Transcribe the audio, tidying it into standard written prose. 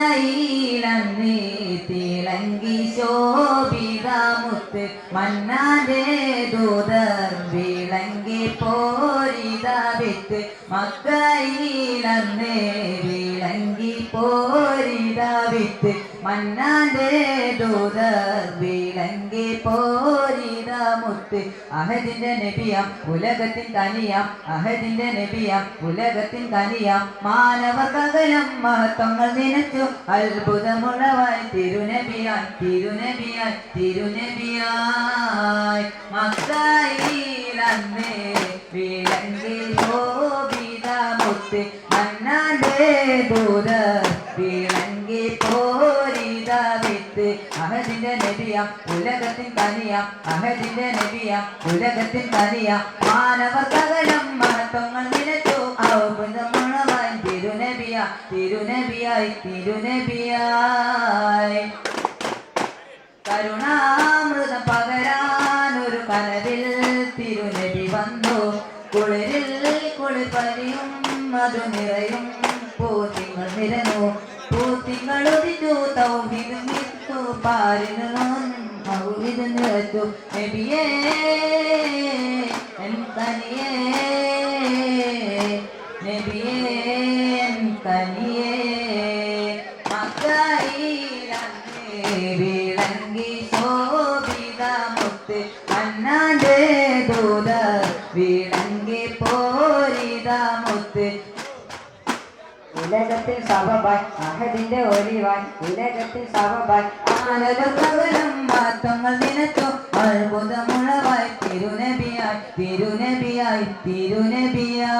ീ തിളങ്കി ശോഭിതമുത്ത് മന്നാന്റെ ദൂതർ വിളങ്കി പോരിത വിത്ത് മക്കയിലന്നേ വിളങ്കി പോരിത വിത്ത് മന്നാന്റെ ദൂതർ വിളങ്കി പോരിത മുത്ത് അഹദിന്റെ നബിയാം ഉലകത്തിൻ കനിയാം അഹദിന്റെ നബിയാം ഉലകത്തിൻ കനിയാം മാനവകലം മഹത്വങ്ങൾ നിനച്ചു അത്ഭുതമുള്ളവായി തിരുനബിയായി തിരുനബിയായി തിരുനബിയായി മക്കയിലന്നേ വിളങ്കി ശോഭിത മുത്ത് മന്നാന്റെ ദൂതർ വിളങ്കി പോരിത വിത്ത് അഹദിന്റെ നബിയാം ഉലകത്തിൻ കനിയാം അഹദിന്റെ നബിയാം ഉലകത്തിൻ കനിയാം മാനവകലം മഹത്വങ്ങൾ നിനച്ചു അത്ഭുതമുള്ളവായി തിരുനബിയായി തിരുനബിയായി കരുണാമൃതം പകരാനൊരു കനവിൽ തിരുനബി വന്നു കുളിരിൽ കുളിപ്പനിയും മധു നിറയും പൂത്തിങ്ങൾ നിരന്നു പൂത്തിങ്ങൾ ഉദിച്ചു തൗഹിദ് നിർത്തു പാരിനു മൗലിദ് നിറച്ചു നബിയേ എൻ കനിയേ നബിയേ എൻ കനിയേ മക്കയിലന്നേ വിളങ്കി ശോഭിത മുത്ത് മന്നാന്റെ ദൂതർ വിളങ്കി പോരിത മുത്ത് ഉലകത്തിൽ സഭബായ് അഹദിന്റെ ഒലിവായ് ഉലകത്തിൽ സഭബായ് ആനവകലം മാറ്റങ്ങൾ നിനച്ചു അത്ഭുതമുള്ളവായി തിരുനബിയായി തിരുനബിയായി തിരുനബിയായി